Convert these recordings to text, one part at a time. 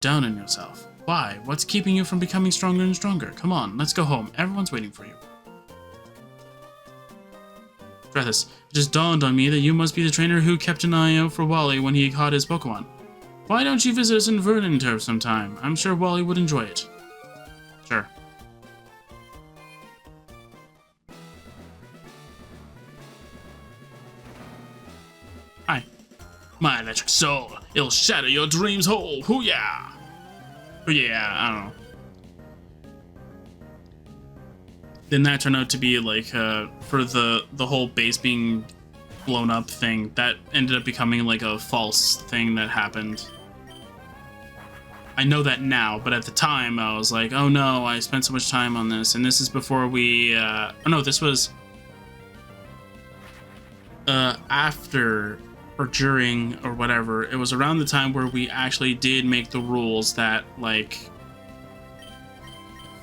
down on yourself. Why? What's keeping you from becoming stronger and stronger? Come on, let's go home. Everyone's waiting for you. Drethus, it just dawned on me that you must be the trainer who kept an eye out for Wally when he caught his Pokemon. Why don't you visit us in Verdant Turf sometime? I'm sure Wally would enjoy it. Sure. Hi. My electric soul. It'll shatter your dreams whole. Hoo-yeah! Hoo-yeah, I don't know. Then that turned out to be like, for the whole base being blown up thing, that ended up becoming like a false thing that happened. I know that now, but at the time I was like, oh no, I spent so much time on this, and this is before we, oh no, this was after or during or whatever. It was around the time where we actually did make the rules that, like,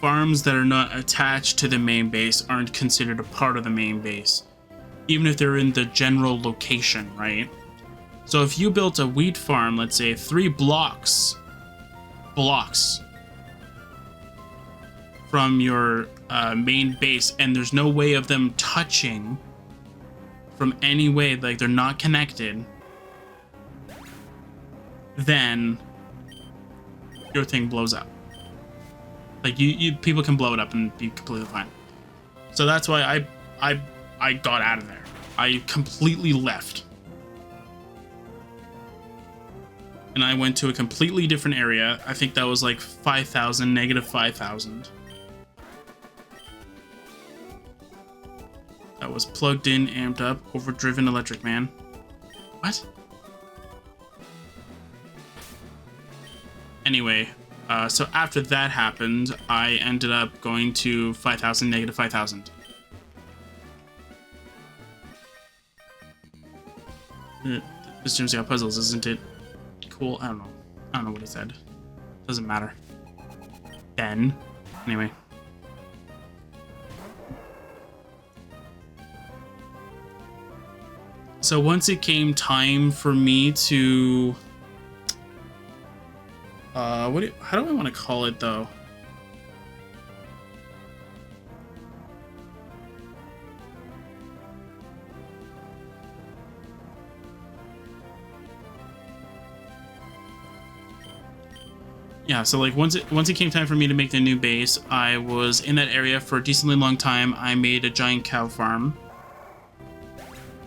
farms that are not attached to the main base aren't considered a part of the main base, even if they're in the general location, right? So if you built a wheat farm, let's say 3 blocks from your main base, and there's no way of them touching from any way, like they're not connected, then your thing blows up. Like you people can blow it up and be completely fine. So that's why I got out of there. I completely left. And I went to a completely different area. I think that was like 5,000, negative 5,000. That was plugged in, amped up, overdriven electric man. What? Anyway, so after that happened, I ended up going to 5,000, negative 5,000. This gym's got puzzles, isn't it? Cool. I don't know what he said. Doesn't matter. Then, anyway. So once it came time for me to, how do I want to call it though? Yeah, so like once it came time for me to make the new base, I was in that area for a decently long time. I made a giant cow farm.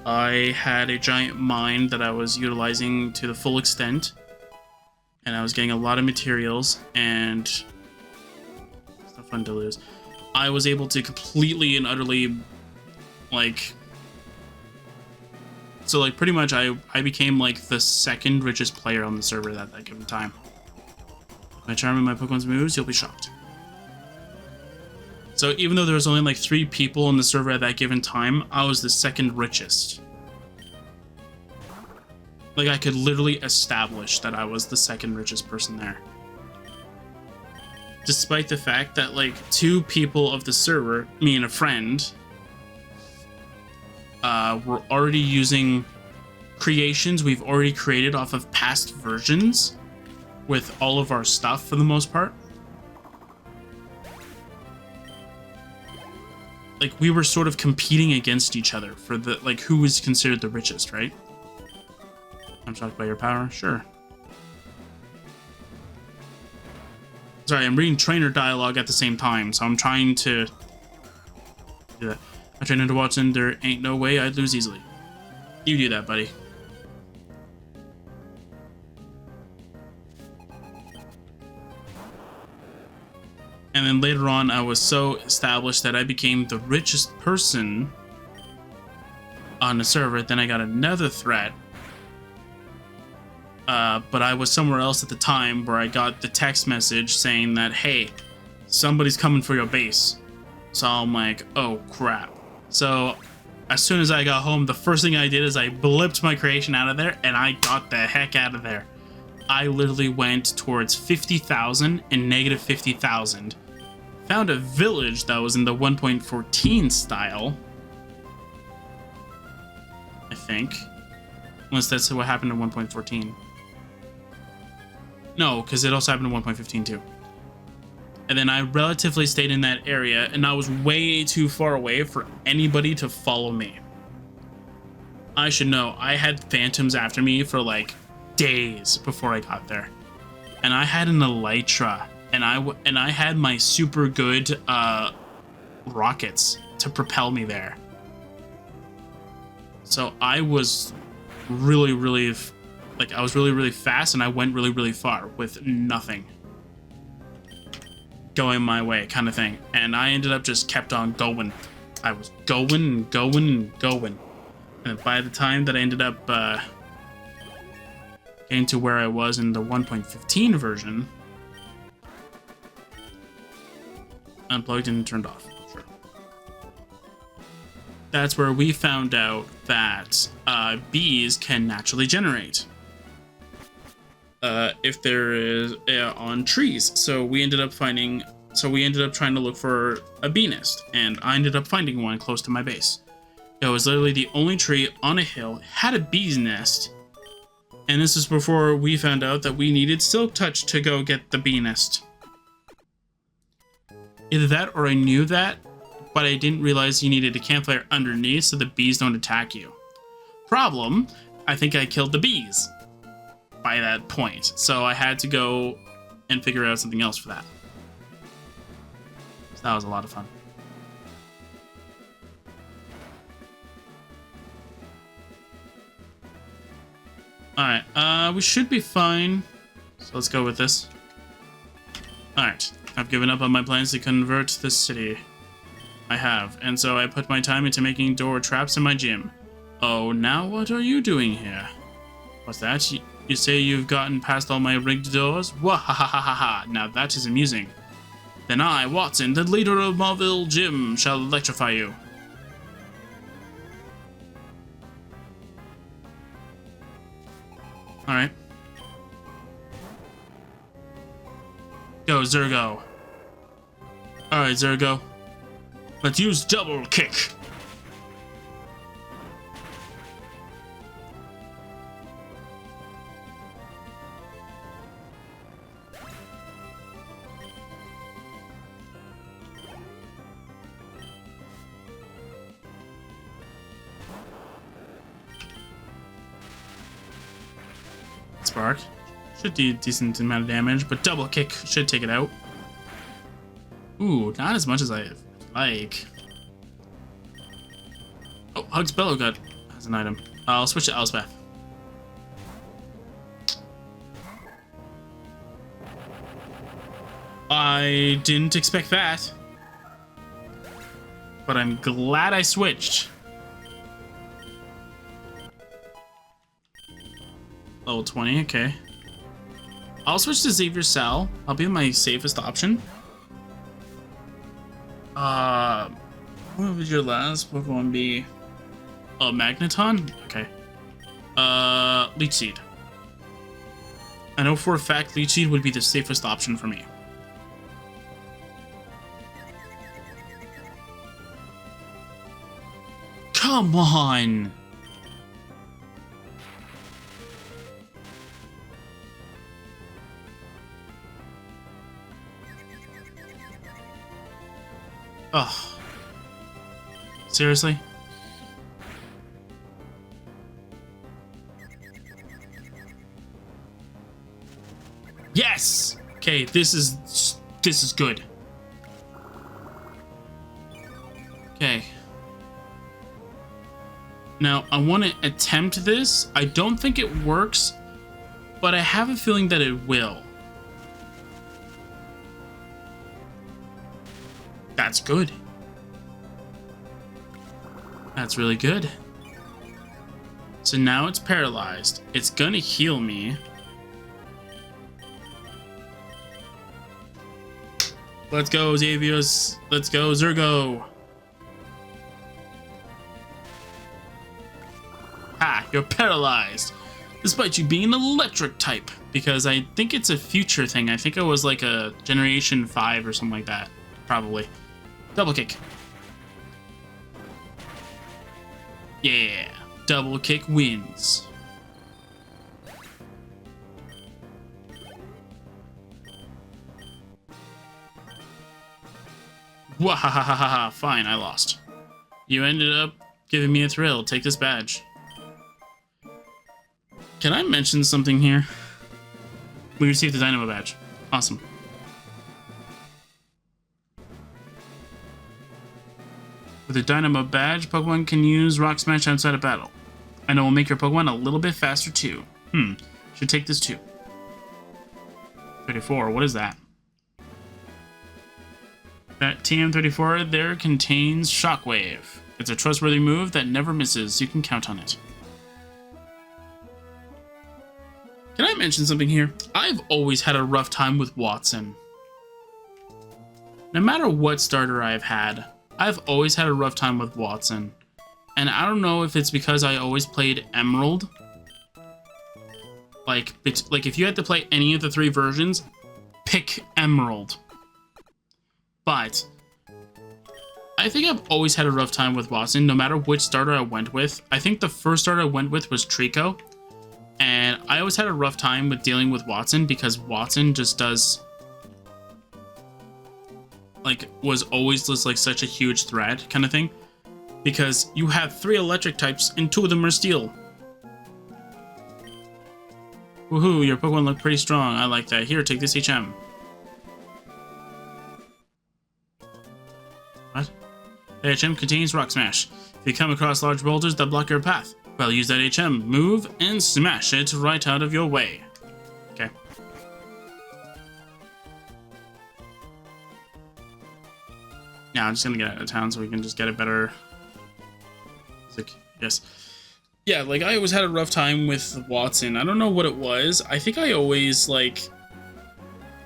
I had a giant mine that I was utilizing to the full extent, and I was getting a lot of materials, and it's not fun to lose. I was able to completely and utterly, like, so like pretty much I became like the second richest player on the server at that given time. My charm and my Pokemon's moves, you'll be shocked. So even though there was only like 3 people on the server at that given time, I was the second richest. Like I could literally establish that I was the second richest person there. Despite the fact that like 2 people of the server, me and a friend, were already using creations we've already created off of past versions with all of our stuff for the most part. Like we were sort of competing against each other for the, like, who was considered the richest, right? I'm shocked by your power, sure. Sorry, I'm reading trainer dialogue at the same time, so I'm trying to do that. I trained into Watson, there ain't no way I'd lose easily. You do that, buddy. And then later on, I was so established that I became the richest person on the server. Then I got another threat. But I was somewhere else at the time where I got the text message saying that, hey, somebody's coming for your base. So I'm like, oh crap. So as soon as I got home, the first thing I did is I blipped my creation out of there and I got the heck out of there. I literally went towards 50,000 and negative 50,000. Found a village that was in the 1.14 style, I think. Unless that's what happened in 1.14. No, because it also happened in 1.15 too. And then I relatively stayed in that area, and I was way too far away for anybody to follow me. I should know. I had phantoms after me for like days before I got there. And I had an elytra, and I had my super good rockets to propel me there. So I was really, really, I was really, really fast, and I went really, really far with nothing going my way, kind of thing. And I ended up just kept on going. I was going and going and going. And by the time that I ended up getting to where I was in the 1.15 version, unplugged and turned off. Sure. That's where we found out that bees can naturally generate if there is on trees. So we ended up trying to look for a bee nest, and I ended up finding one close to my base. It was literally the only tree on a hill had a bee's nest, and this is before we found out that we needed silk touch to go get the bee nest. Either that or I knew that, but I didn't realize you needed a campfire underneath so the bees don't attack you. Problem, I think I killed the bees by that point, so I had to go and figure out something else for that. So that was a lot of fun. Alright, we should be fine. So let's go with this. Alright, I've given up on my plans to convert this city. I have, and so I put my time into making door traps in my gym. Oh, now what are you doing here? What's that? You say you've gotten past all my rigged doors? Wahahaha! Now that is amusing. Then I, Watson, the leader of Marville Gym, shall electrify you. Alright. Go, Zergo. Alright, Zergo. Let's use double kick. Spark. Should do a decent amount of damage, but double kick should take it out. Ooh, not as much as I like. Oh, Hug's Bellow Gut has an item. I'll switch to Elspeth. I didn't expect that, but I'm glad I switched. Level 20, okay. I'll switch to Xavier Cell. I'll be my safest option. What would your last Pokemon be? Oh, Magneton? Okay. Leech Seed. I know for a fact Leech Seed would be the safest option for me. Come on! Ugh. Seriously? Yes! Okay, this is good. Okay. Now, I want to attempt this. I don't think it works, but I have a feeling that it will. That's good. That's really good. So now it's paralyzed. It's gonna heal me. Let's go, Xavius. Let's go, Zergo. Ah, you're paralyzed. Despite you being an electric type. Because I think it's a future thing. I think it was like a Generation 5 or something like that. Probably. Double kick. Yeah. Double kick wins. Wahahaha, fine, I lost. You ended up giving me a thrill. Take this badge. Can I mention something here? We received the Dynamo badge. Awesome. With the Dynamo badge, Pokemon can use Rock Smash outside of battle. And it will make your Pokemon a little bit faster too. Should take this too. 34, what is that? That TM34 there contains Shockwave. It's a trustworthy move that never misses. You can count on it. Can I mention something here? I've always had a rough time with Watson. No matter what starter I've had, I've always had a rough time with Watson. And I don't know if it's because I always played Emerald. Like if you had to play any of the 3 versions, pick Emerald. But I think I've always had a rough time with Watson, no matter which starter I went with. I think the first starter I went with was Trico. And I always had a rough time with dealing with Watson because Watson just does... like, was always just like such a huge threat kind of thing. Because you have 3 electric types and 2 of them are steel. Woohoo, your Pokemon look pretty strong. I like that. Here, take this HM. What? The HM contains Rock Smash. If you come across large boulders that block your path, well, use that HM, move, and smash it right out of your way. Okay. Yeah, I'm just gonna get out of town so we can just get a better... Yes. Yeah, like, I always had a rough time with Watson. I don't know what it was. I think I always, like...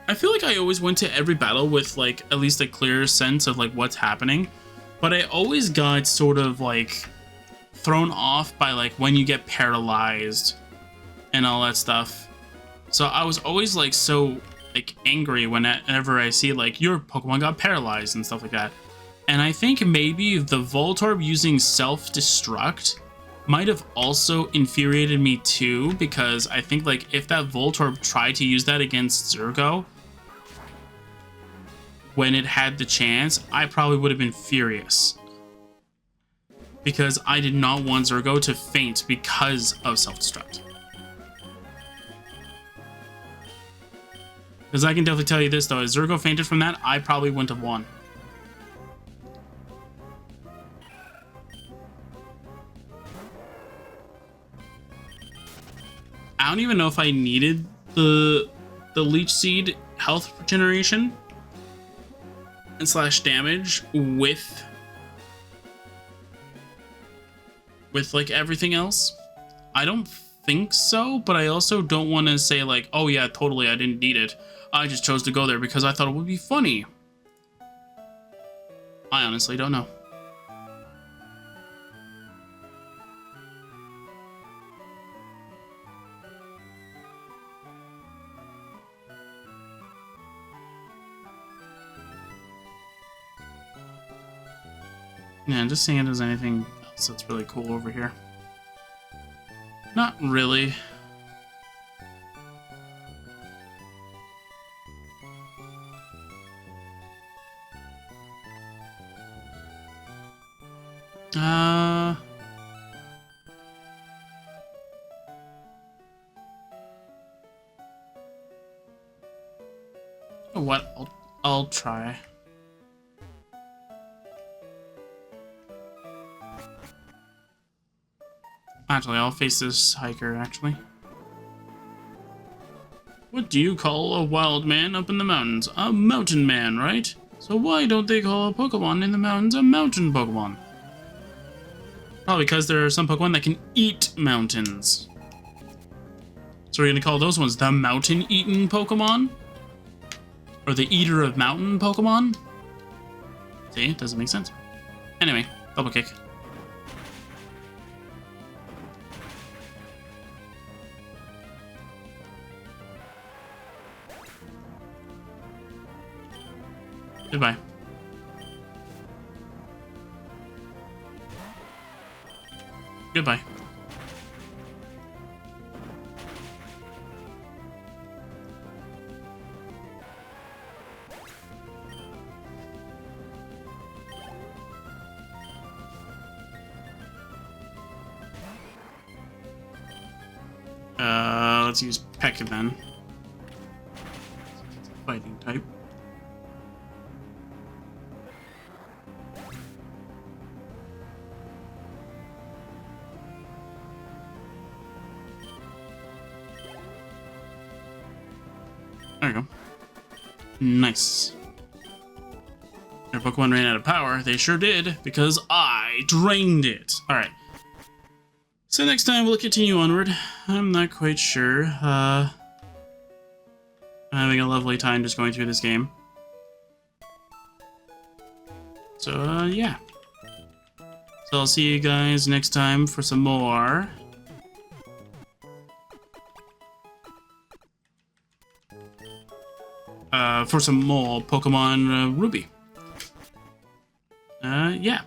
I feel like I always went to every battle with, like, at least a clear sense of, like, what's happening. But I always got sort of, like, thrown off by, like, when you get paralyzed and all that stuff. So I was always, like, so, like, angry whenever I see, like, your Pokemon got paralyzed and stuff like that. And I think maybe the Voltorb using Self-Destruct might have also infuriated me too, because I think, like, if that Voltorb tried to use that against Zergo when it had the chance, I probably would have been furious. Because I did not want Zergo to faint because of Self-Destruct. Because I can definitely tell you this, though, if Zergo fainted from that, I probably wouldn't have won. I don't even know if I needed the Leech Seed health regeneration and slash damage with like everything else. I don't think so, but I also don't want to say like, oh yeah, totally, I didn't need it. I just chose to go there because I thought it would be funny. I honestly don't know. Yeah, just seeing if there's anything else that's really cool over here. Not really. What? I'll try. Actually, I'll face this hiker, actually. What do you call a wild man up in the mountains? A mountain man, right? So why don't they call a Pokemon in the mountains a mountain Pokemon? Probably because there are some Pokemon that can eat mountains. So we're gonna call those ones the mountain-eaten Pokemon? Or the eater of mountain Pokemon? See, it doesn't make sense. Anyway, double kick. Goodbye. Goodbye. let's use P.E.K.K.A then. Fighting type. There you go. Nice. Their Pokemon ran out of power. They sure did, because I drained it. Alright. So next time we'll continue onward. I'm not quite sure. I'm having a lovely time just going through this game. So, yeah. So I'll see you guys next time for some more. For some more Pokemon Ruby. Yeah.